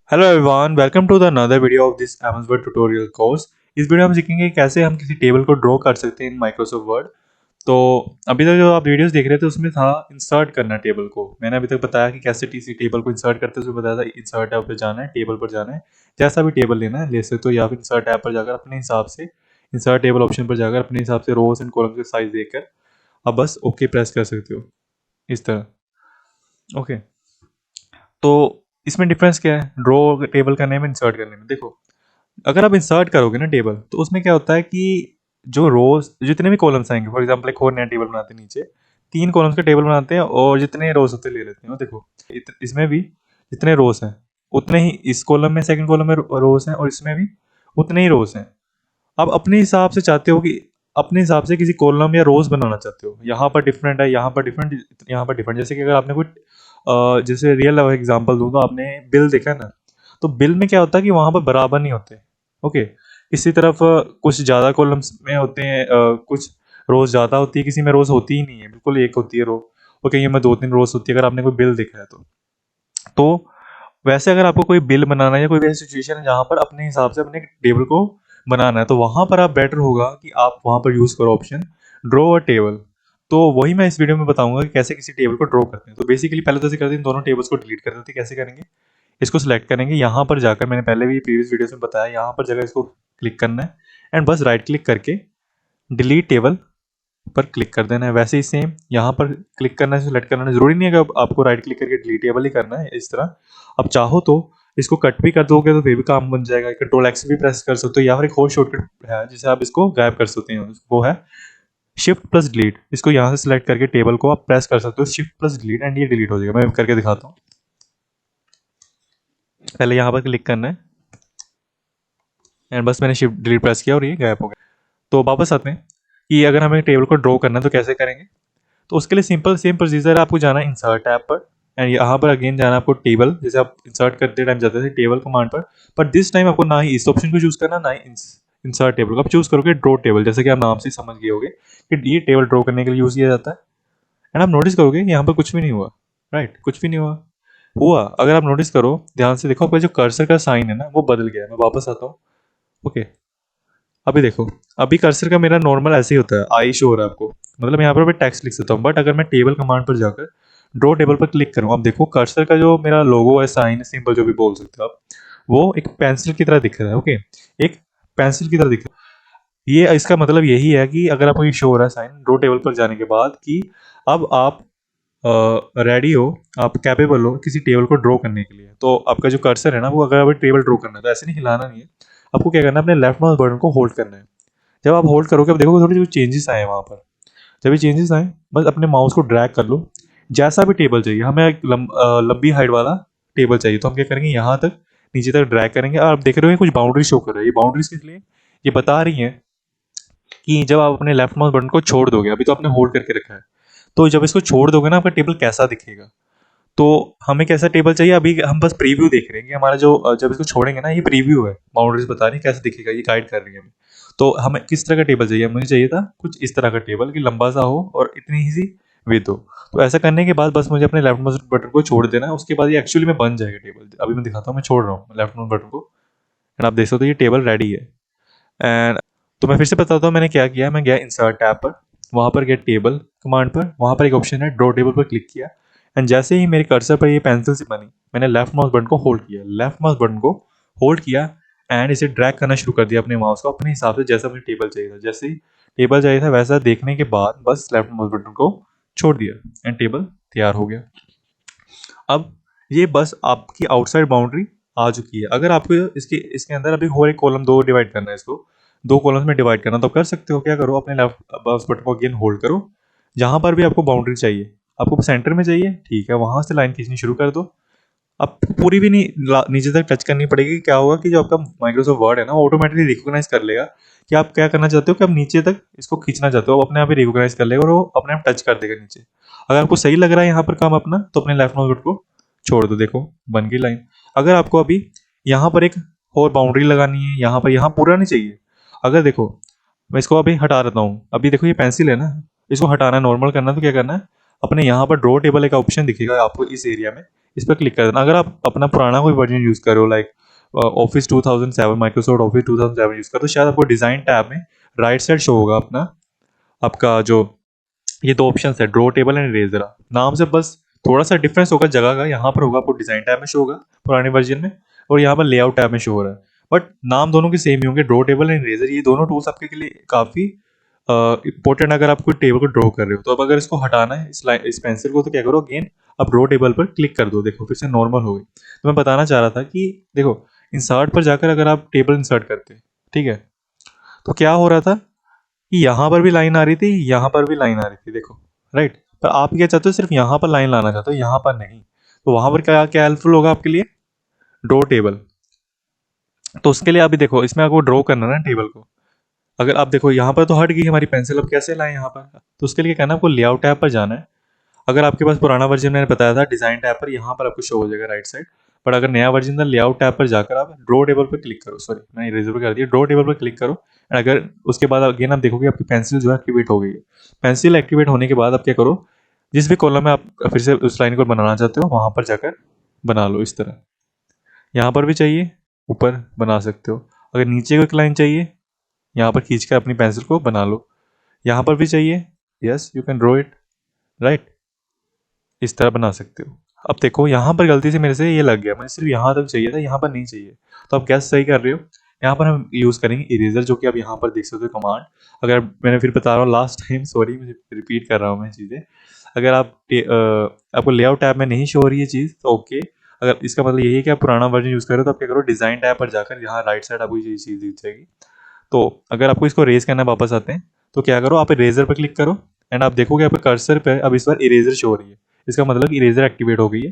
Hello everyone, welcome to the another video of this MS Word tutorial course. इस video में हम सीखेंगे कैसे हम किसी टेबल को ड्रॉ कर सकते हैं इन माइक्रोसॉफ्ट वर्ड। तो अभी तक जो आप वीडियोस देख रहे थे उसमें था इंसर्ट करना टेबल को। मैंने अभी तक बताया कि कैसे किसी टेबल को इंसर्ट करते हैं, उसमें बताया था इंसर्ट ऐप पर जाना है, टेबल पर जाना है, जैसा भी टेबल लेना है ले सकते हो, या फिर इंसर्ट ऐप पर जाकर अपने हिसाब से इंसर्ट टेबल ऑप्शन पर जाकर अपने हिसाब से रोज एंड कॉलम के साइज देकर आप बस ओके प्रेस कर सकते हो इस तरह। ओके, तो इसमें डिफरेंस क्या है ड्रॉ टेबल करने में, इंसर्ट करने में? देखो, अगर आप इंसर्ट करोगे ना टेबल, तो उसमें क्या होता है कि जो रोज जितने भी कॉलम्स आएंगे, फॉर एग्जांपल एक और नया टेबल बनाते हैं, नीचे 3 कॉलम्स का टेबल बनाते हैं और जितने रोज होते ले लेते हैं। और देखो, इसमें भी जितने रोज हैं उतने ही इस कॉलम में, सेकंड कॉलम में रोज हैं, और इसमें भी उतने ही रोज हैं। आप अपने हिसाब से चाहते हो कि अपने हिसाब से किसी कॉलम या रोज बनाना चाहते हो, यहाँ पर डिफरेंट है, यहाँ पर डिफरेंट, यहाँ पर डिफरेंट। जैसे कि अगर आपने कोई जैसे रियल एग्जांपल दूं, तो आपने बिल देखा है ना, तो बिल में क्या होता है कि वहां पर बराबर नहीं होते। ओके, किसी तरफ कुछ ज़्यादा कॉलम्स में होते हैं, कुछ रोज ज़्यादा होती है, किसी में रोज होती ही नहीं है, बिल्कुल एक होती है रो, और कहीं में 2-3 रोज होती है, अगर आपने कोई बिल देखा है तो वैसे अगर आपको कोई बिल बनाना है या कोई वैसी सिचुएशन है जहाँ पर अपने हिसाब से अपने टेबल को बनाना है, तो वहाँ पर आप बेटर होगा कि आप वहाँ पर यूज़ करो ऑप्शन ड्रॉ अ टेबल। तो वही मैं इस वीडियो में बताऊंगा कि कैसे किसी टेबल को ड्रॉ करते हैं। तो बेसिकली पहले तो ऐसे करते हैं, इन दोनों टेबल्स को डिलीट कर देते हैं। कैसे करेंगे? इसको सिलेक्ट करेंगे, यहाँ पर जाकर, मैंने पहले भी प्रीवियस वीडियोस में बताया, यहाँ पर जगह इसको क्लिक करना है एंड बस राइट क्लिक करके डिलीट टेबल पर क्लिक कर देना है। वैसे ही सेम यहाँ पर क्लिक करना है, सेलेक्ट करना है। जरूरी नहीं है कि आपको राइट क्लिक करके डिलीट टेबल ही करना है। इस तरह आप चाहो तो इसको कट भी कर दोगे तो फिर भी काम बन जाएगा। कंट्रोल एक्स भी प्रेस कर सकते हो, या फिर एक और शॉर्टकट है जिसे आप इसको गायब कर सकते हैं, वो है शिफ्ट प्लस डिलीट। इसको यहाँ से सिलेक्ट करके टेबल को आप प्रेस कर सकते हो, शिफ्ट प्लस डिलीट, एंड ये डिलीट हो जाएगा। मैं करके दिखाता हूँ। पहले यहाँ पर क्लिक करना है एंड बस मैंने शिफ्ट डिलीट प्रेस किया और ये गायब हो गया। तो वापस आते हैं कि अगर हमें टेबल को ड्रॉ करना है तो कैसे करेंगे। तो उसके लिए सिंपल सेम प्रोसीजर है, आपको जाना है इंसर्ट ऐप पर एंड यहाँ पर अगेन जाना है आपको टेबल, जैसे आप इंसर्ट करते टाइम जाते थे टेबल कमांड पर दिस टाइम आपको ना ही इस ऑप्शन को चूज करना, ना ही इंसर्ट टेबल को। आप चूज करोगे ड्रॉ टेबल, जैसे कि आप नाम से समझ गए होगे कि ये टेबल ड्रॉ करने के लिए यूज किया जाता है। एंड आप नोटिस करोगे यहाँ पर कुछ भी नहीं हुआ, राइट? कुछ भी नहीं हुआ। हुआ, अगर आप नोटिस करो, ध्यान से देखो, आपका जो कर्सर का साइन है ना वो बदल गया है। मैं वापस आता हूँ। ओके, अभी देखो, अभी कर्सर का मेरा नॉर्मल ऐसे ही होता है, आई शो हो रहा है आपको, मतलब यहाँ पर मैं टेक्स्ट लिख सकता हूँ। बट अगर मैं टेबल कमांड पर जाकर ड्रॉ टेबल पर क्लिक करूँ, अब देखो कर्सर का जो मेरा लोगो है, साइन है, सिंबल जो भी बोल सकते हो आप, वो एक पेंसिल की तरह दिख रहा है। ओके, एक पेंसिल की तरह दिख रहा है। ये इसका मतलब यही है कि अगर आपको ये शो हो रहा है साइन ड्रॉ टेबल पर जाने के बाद, कि अब आप रेडी हो, आप कैपेबल हो किसी टेबल को ड्रॉ करने के लिए। तो आपका जो कर्सर है ना, वो अगर आप टेबल ड्रॉ करना है तो ऐसे नहीं हिलाना नहीं है, आपको क्या करना है, अपने लेफ्ट माउस बटन को होल्ड करना है। जब आप होल्ड करोगे, अब देखोगे थोड़ी चेंजेस आए वहाँ पर। जब ये चेंजेस आए, बस अपने माउस को ड्रैग कर लो, जैसा भी टेबल चाहिए। हमें एक लंबी हाइट वाला टेबल चाहिए, तो हम क्या करेंगे, यहाँ तक नीचे तक ड्रैग करेंगे। और आप देख रहे हो कुछ बाउंड्री शो कर रही है। ये बाउंड्रीज किस लिए? ये बता रही है कि जब आप अपने लेफ्ट माउस बटन को छोड़ दोगे, अभी तो आपने होल्ड करके रखा है, तो जब इसको छोड़ दोगे ना, आपका टेबल कैसा दिखेगा। तो हमें कैसा टेबल चाहिए, अभी हम बस प्रीव्यू देख रहे हैं कि हमारा जो जब इसको छोड़ेंगे ना, ये प्रीव्यू है, बाउंड्रीज बता रही है कैसे दिखेगा, ये गाइड कर रही है हमें। तो हमें किस तरह का टेबल चाहिए? मुझे चाहिए था कुछ इस तरह का टेबल कि लंबा सा हो और इतनी ही सी विड्थ हो। तो ऐसा करने के बाद बस मुझे अपने लेफ्ट माउस बटन को छोड़ देना है, उसके बाद ये एक्चुअली में बन जाएगा टेबल। अभी मैं दिखाता हूँ, मैं छोड़ रहा हूँ लेफ्ट माउस बटन को एंड आप देख सकते हो ये टेबल रेडी है। एंड तो मैं फिर से बताता हूँ मैंने क्या किया। मैं गया इंसर्ट टैब पर, वहाँ पर गया टेबल कमांड पर, वहाँ पर एक ऑप्शन है ड्रॉ टेबल पर क्लिक किया एंड जैसे ही मेरे कर्सर पर ये पेंसिल सी बनी, मैंने लेफ्ट माउस बटन को होल्ड किया, लेफ्ट माउस बटन को होल्ड किया एंड इसे ड्रैग करना शुरू कर दिया अपने माउस को अपने हिसाब से, जैसा मुझे टेबल चाहिए था। जैसे ही टेबल चाहिए था वैसा देखने के बाद बस लेफ्ट माउस बटन को छोड़ दिया एंड टेबल तैयार हो गया। अब ये बस आपकी आउटसाइड बाउंड्री आ चुकी है। अगर आपको इसके इसके अंदर अभी और एक कॉलम दो डिवाइड करना है, इसको दो कॉलम्स में डिवाइड करना, तो कर सकते हो। क्या करो, अपने लेफ्ट माउस बटन को अगेन होल्ड करो, जहां पर भी आपको बाउंड्री चाहिए, आपको सेंटर में चाहिए, ठीक है, वहां से लाइन खींचनी शुरू कर दो। आपको पूरी भी नहीं नीचे तक टच करनी पड़ेगी। क्या होगा कि जो आपका माइक्रोसॉफ्ट वर्ड है ना, वो ऑटोमेटिकली रिकॉग्नाइज कर लेगा कि आप क्या करना चाहते हो, कि आप नीचे तक इसको खींचना चाहते हो, अपने आप ही रिकॉग्नाइज कर लेगा और वो अपने आप टच कर देगा नीचे। अगर आपको सही लग रहा है यहाँ पर काम अपना, तो अपने लेफ्ट माउस बटन को छोड़ दो, देखो बन गई लाइन। अगर आपको अभी यहाँ पर एक और बाउंड्री लगानी है, यहाँ पर, यहाँ पूरा नहीं चाहिए, अगर देखो मैं इसको अभी हटा देता हूँ, अभी देखो ये पेंसिल है ना, इसको हटाना है, नॉर्मल करना है, तो क्या करना है, अपने यहाँ पर ड्रॉ टेबल एक ऑप्शन दिखेगा आपको इस एरिया में, इस पर क्लिक कर देना। अगर आप अपना पुराना कोई वर्जन यूज़ करो like office 2007, Microsoft office 2007 use करो, तो शायद आपको डिज़ाइन टैब में राइट साइड शो होगा अपना आपका जो ये दो ऑप्शन है, ड्रॉ टेबल एंड इरेजर। नाम से बस थोड़ा सा डिफरेंस होगा जगह का, यहाँ पर होगा आपको डिज़ाइन टैब में शो होगा पुराने वर्जन में, और यहाँ पर लेआउट टैब में शो हो रहा है, बट नाम दोनों के सेम ही होंगे, ड्रॉ टेबल एंड इरेजर। ये दोनों टूल्स आपके लिए काफ़ी इंपॉर्टेंट अगर आप कोई टेबल को ड्रॉ कर रहे हो। तो अब अगर इसको हटाना है इस पेंसिल को, तो क्या करो, अगेन अब ड्रॉ टेबल पर क्लिक कर दो। देखो फिर से नॉर्मल हो गई। तो मैं बताना चाह रहा था कि देखो इंसर्ट पर जाकर अगर आप टेबल इंसर्ट करते, ठीक है, तो क्या हो रहा था कि यहाँ पर भी लाइन आ रही थी, यहाँ पर भी लाइन आ रही थी, देखो राइट। पर आप क्या चाहते हो, सिर्फ यहाँ पर लाइन लाना चाहते हो, यहाँ पर नहीं। तो वहाँ पर क्या क्या हेल्पफुल होगा आपके लिए, ड्रॉ टेबल। तो उसके लिए अभी देखो इसमें आपको ड्रॉ करना है ना टेबल को। अगर आप देखो यहाँ पर तो हट गई हमारी पेंसिल, अब कैसे लाएं यहाँ पर, तो उसके लिए क्या करना है, आपको लेआउट टैब पर जाना है। अगर आपके पास पुराना वर्जन मैंने बताया था डिज़ाइन टैब पर, यहाँ पर आपको शो हो जाएगा राइट साइड। बट अगर नया वर्जन था, लेआउट टैब पर जाकर आप ड्रॉ टेबल पर क्लिक करो, सॉरी मैंने इरेजर पर कर दिया, ड्रॉ टेबल पर क्लिक करो। एंड अगर उसके बाद अगेन आप देखोगे आपकी पेंसिल जो है एक्टिवेट हो गई है। पेंसिल एक्टिवेट होने के बाद आप क्या करो, जिस भी कॉलम में आप फिर से उस लाइन को बनाना चाहते हो वहाँ पर जाकर बना लो इस तरह। यहाँ पर भी चाहिए ऊपर बना सकते हो, अगर नीचे को एक लाइन चाहिए यहाँ पर खींच कर अपनी पेंसिल को बना लो। यहाँ पर भी चाहिए, yes you can draw it, right, इस तरह बना सकते हो। अब देखो यहाँ पर गलती से मेरे से ये लग गया, मुझे सिर्फ यहाँ तक चाहिए था, यहाँ पर नहीं चाहिए। तो आप कैसे सही कर रहे हो, यहाँ पर हम यूज़ करेंगे इरेजर, जो कि आप यहाँ पर देख सकते हो कमांड। अगर मैंने फिर बता रहा हूँ लास्ट टाइम, सॉरी मुझे रिपीट कर रहा हूँ मैं चीज़ें। अगर आपको लेआउट टैब में नहीं शो हो रही है चीज़ तो ओके, अगर इसका मतलब यही है कि आप पुराना वर्जन यूज़ करो, तो आप क्या करो, डिज़ाइन टैब पर जाकर यहाँ राइट साइड आपको ये चीज़ दिख जाएगी। तो अगर आपको इसको रेज करना है, वापस आते हैं, तो क्या करो, आप इरेजर पर क्लिक करो एंड आप देखोगे आपके कर्सर पे अब इस बार इरेजर शो हो रही है। इसका मतलब इरेजर एक्टिवेट हो गई है।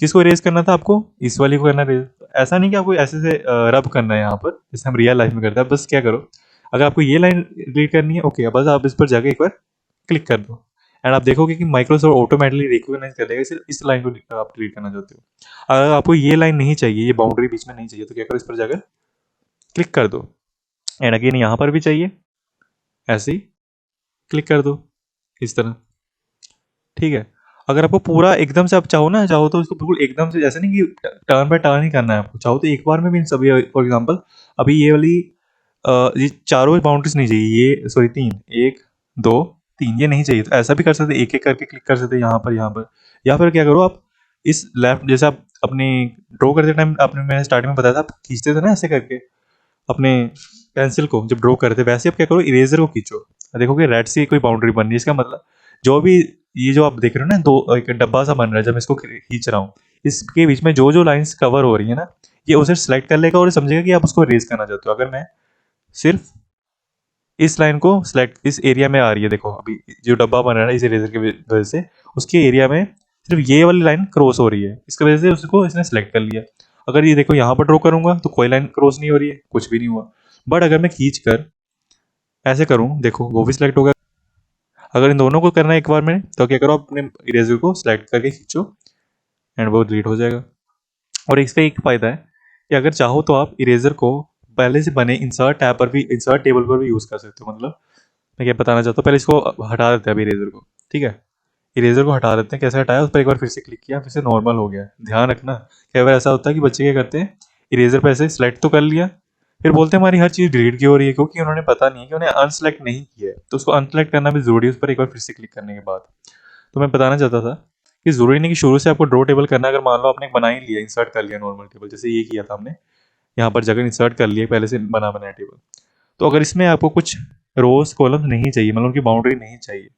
किसको इरेज करना था आपको, इस वाली को करना है erase। ऐसा नहीं कि आपको ऐसे से रब करना है यहाँ पर जैसे हम रियल लाइफ में करते हैं। बस क्या करो, अगर आपको ये लाइन डिलीट करनी है, ओके, बस आप इस पर जाके एक बार क्लिक कर दो एंड आप देखोगे कि माइक्रोसॉफ्ट ऑटोमेटिकली रिकॉग्नाइज कर देगा सिर्फ इस लाइन को आप डिलीट करना चाहते हो। अगर आपको ये लाइन नहीं चाहिए, ये बाउंड्री बीच में नहीं चाहिए, तो क्या करो, इस पर जाकर क्लिक कर दो एंड अगेन यहाँ पर भी चाहिए, ऐसे ही क्लिक कर दो इस तरह, ठीक है। अगर आपको पूरा एकदम से आप चाहो तो इसको बिल्कुल एकदम से, जैसे नहीं कि टर्न बाय टर्न ही करना है आपको, चाहो तो एक बार में भी इन सभी, फॉर एग्जांपल अभी ये वाली ये चारों बाउंड्रीज नहीं चाहिए, ये सॉरी तीन, एक दो तीन, ये नहीं चाहिए, तो ऐसा भी कर सकते, एक एक करके क्लिक कर सकते यहाँ पर, यहाँ पर। या फिर क्या करो, आप इस लेफ्ट, जैसे आप अपने ड्रॉ करते टाइम, आपने मैंने स्टार्टिंग में बताया था, आप खींचते थे ना ऐसे करके अपने पेंसिल को जब ड्रॉ करते, वैसे आप क्या करो, इरेजर को खींचो, देखोगे रेड सी कोई बाउंड्री बन रही है। इसका मतलब जो भी ये जो आप देख रहे हो ना, दो एक डब्बा सा बन रहा है, जब मैं इसको खींच रहा हूँ, इसके बीच में जो जो लाइंस कवर हो रही है ना, ये उसे सेलेक्ट कर लेगा और ये समझेगा कि आप उसको रेज करना चाहते हो। अगर मैं सिर्फ इस लाइन को सेलेक्ट, इस एरिया में आ रही है, देखो अभी जो डब्बा बन रहा है इस इरेजर की वजह से, उसके एरिया में सिर्फ ये वाली लाइन क्रॉस हो रही है, इसकी वजह से उसको इसने सेलेक्ट कर लिया। अगर ये देखो यहाँ पर ड्रॉ करूंगा तो कोई लाइन क्रॉस नहीं हो रही है, कुछ भी नहीं हुआ। बट अगर मैं खींच कर ऐसे करूँ, देखो वो भी सिलेक्ट होगा। अगर इन दोनों को करना है एक बार में, तो क्या करो, अपने इरेजर को सिलेक्ट करके खींचो एंड वो डिलीट हो जाएगा। और इसका एक फ़ायदा है कि अगर चाहो तो आप इरेजर को पहले से बने इंसर्ट टैब पर भी, इंसर्ट टेबल पर भी यूज़ कर सकते हो। मतलब मैं क्या बताना चाहता हूँ, पहले इसको हटा देते हैं अभी इरेजर को, ठीक है। इरेजर को हटा देते हैं, कैसे हटाया, उस पर एक बार फिर से क्लिक किया, फिर से नॉर्मल हो गया। ध्यान रखना, कई बार ऐसा होता है कि बच्चे क्या करते हैं, इरेजर पर ऐसे सिलेक्ट तो कर लिया, फिर बोलते हैं हमारी हर चीज़ डिलीट क्यों हो रही है, क्योंकि उन्होंने पता नहीं है कि उन्हें अनसेलेक्ट नहीं किया है। तो उसको अनसेलेक्ट करना भी जरूरी है, उस पर एक बार फिर से क्लिक करने के बाद। तो मैं बताना चाहता था कि ज़रूरी नहीं कि शुरू से आपको ड्रॉ टेबल करना है। अगर मान लो आपने बना ही लिया, इंसर्ट कर लिया नॉर्मल टेबल, जैसे ये किया था हमने, यहाँ पर जगह इंसर्ट कर लिया पहले से बना बनाया टेबल, तो अगर इसमें आपको कुछ रोज कॉलम्स नहीं चाहिए, मतलब उनकी बाउंड्री नहीं चाहिए,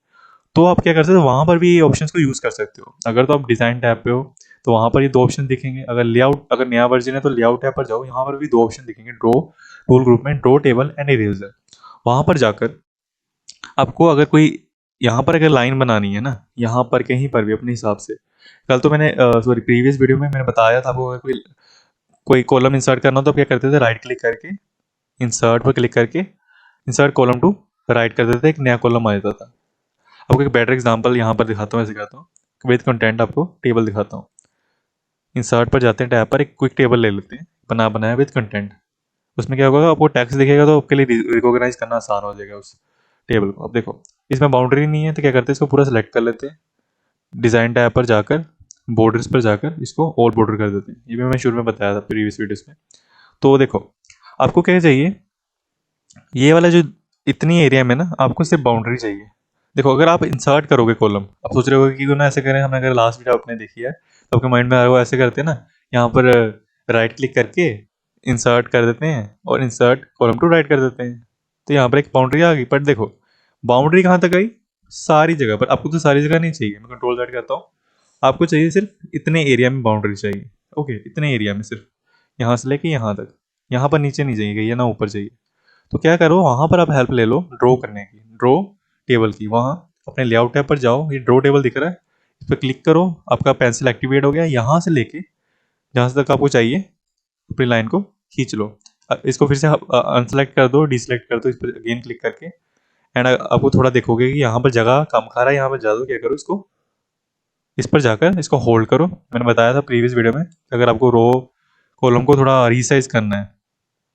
तो आप क्या कर सकते हो, वहाँ पर भी ये ऑप्शन को यूज़ कर सकते हो। अगर तो आप डिज़ाइन टैब पे हो तो वहाँ पर ये दो ऑप्शन दिखेंगे। अगर लेआउट, अगर नया वर्जन है तो लेआउट टैब पर जाओ, यहाँ पर भी दो ऑप्शन दिखेंगे, ड्रॉ टूल ग्रुप में, ड्रॉ टेबल एंड इरेजर। वहाँ पर जाकर आपको अगर कोई यहाँ पर अगर लाइन बनानी है ना, यहाँ पर कहीं पर भी अपने हिसाब से, कल तो मैंने सॉरी प्रीवियस वीडियो में मैंने बताया था आपको, अगर कोई कोई कॉलम इंसर्ट करना हो तो आप क्या करते थे, राइट क्लिक करके इंसर्ट पर क्लिक करके इंसर्ट कॉलम टू राइट कर देते थे, एक नया कॉलम आ जाता था। आपको एक बेटर एग्जांपल यहाँ पर दिखाता हूँ, ऐसे करता हूँ विद कंटेंट, आपको टेबल दिखाता हूँ। इंसर्ट पर जाते हैं, टैब पर एक क्विक टेबल ले लेते हैं, बनाया विद कंटेंट। उसमें क्या होगा, आपको टेक्स्ट दिखेगा तो आपके लिए रिकॉग्नाइज करना आसान हो जाएगा उस टेबल को। अब देखो इसमें बाउंड्री नहीं है, तो क्या करते हैं, इसको पूरा सेलेक्ट कर लेते हैं, डिज़ाइन टैब पर जाकर बॉर्डर्स पर जाकर इसको ऑल बॉर्डर कर देते हैं। ये भी मैं शुरू में बताया था प्रीवियस वीडियोस में। तो देखो आपको क्या चाहिए, ये वाला जो इतनी एरिया में ना आपको सिर्फ बाउंड्री चाहिए। देखो अगर आप इंसर्ट करोगे कॉलम, आप सोच रहे हो कि क्यों ना ऐसे करें, हमने अगर लास्ट वीडियो आपने देखी है तो आपके माइंड में आ रहा होगा ऐसे करते हैं ना, यहाँ पर राइट क्लिक करके इंसर्ट कर देते हैं और इंसर्ट कॉलम टू राइट कर देते हैं, तो यहाँ पर एक बाउंड्री आ गई। बट देखो बाउंड्री कहाँ तक आई, सारी जगह पर। आपको तो सारी जगह नहीं चाहिए, मैं कंट्रोल Z करता हूँ, आपको चाहिए सिर्फ इतने एरिया में बाउंड्री चाहिए। ओके, इतने एरिया में सिर्फ यहाँ से लेके यहाँ तक, यहाँ पर नीचे नहीं चाहिए, ये ना ऊपर चाहिए। तो क्या करो, वहाँ पर आप हेल्प ले लो ड्रॉ करने की, ड्रॉ टेबल की। वहाँ अपने लेआउट टैब पर जाओ, ये ड्रॉ टेबल दिख रहा है, इस पर क्लिक करो, आपका पेंसिल एक्टिवेट हो गया। यहाँ से लेके जहाँ से तक आपको चाहिए अपनी लाइन को खींच लो। इसको फिर से अनसेलेक्ट कर दो, डिसलेक्ट कर दो, इस पर अगेन क्लिक करके। एंड आपको थोड़ा देखोगे कि यहाँ पर जगह कम खा रहा है, यहाँ पर जा दो। क्या करो, इसको इस पर जाकर इसको होल्ड करो। मैंने बताया था प्रीवियस वीडियो में, अगर आपको रो कॉलम को थोड़ा रीसाइज करना है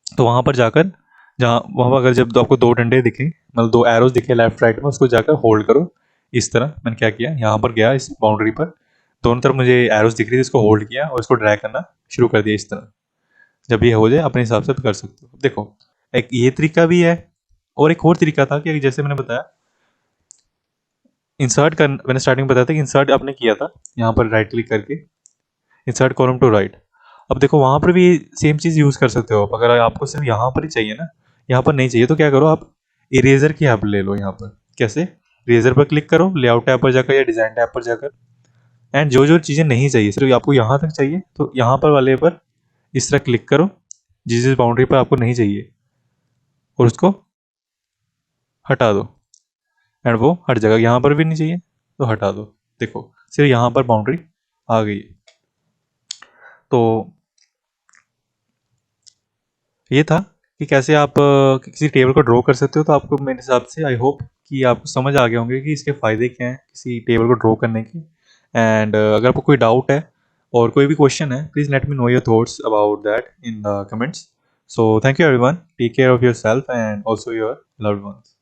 तो वहाँ पर जाकर, जहाँ वहाँ पर अगर जब आपको दो डंडे दिखे, मतलब दो एरोज दिखे लेफ्ट राइट में, उसको जाकर होल्ड करो। इस तरह मैंने क्या किया, यहाँ पर गया इस बाउंड्री पर, दोनों तरफ मुझे एरोज दिख रही थी, इसको होल्ड किया और इसको ड्रैग करना शुरू कर दिया। इस तरह जब ये हो जाए अपने हिसाब से कर सकते हो। देखो एक ये तरीका भी है, और एक और तरीका था कि जैसे मैंने बताया इंसर्ट कर, मैंने स्टार्टिंग में बताया था कि इंसर्ट आपने किया था यहाँ पर राइट क्लिक करके, इंसर्ट कॉलम टू राइट। अब देखो वहाँ पर भी सेम चीज़ यूज़ कर सकते हो आप। अगर आपको सिर्फ यहाँ पर ही चाहिए ना, यहाँ पर नहीं चाहिए, तो क्या करो, आप इरेजर की हेल्प ले लो। यहाँ पर कैसे, इरेजर पर क्लिक करो, लेआउट टैब पर जाकर या डिज़ाइन टैब पर जाकर, एंड जो जो चीज़ें नहीं चाहिए, सिर्फ आपको यहाँ तक चाहिए, तो यहाँ पर वाले पर इस तरह क्लिक करो, जिस जिस बाउंड्री पर आपको नहीं चाहिए, और उसको हटा दो। एंड वो हट जाएगा, यहाँ पर भी नहीं चाहिए तो हटा दो। देखो सिर्फ यहाँ पर बाउंड्री आ गई। तो ये था कि कैसे आप किसी टेबल को ड्रॉ कर सकते हो। तो आपको मेरे हिसाब से आई होप कि आपको समझ आ गए होंगे कि इसके फ़ायदे क्या हैं किसी टेबल को ड्रॉ करने के। एंड अगर आपको कोई डाउट है और कोई भी क्वेश्चन है, please let me know your thoughts about that in the comments. So thank you everyone, take care of yourself and also your loved once.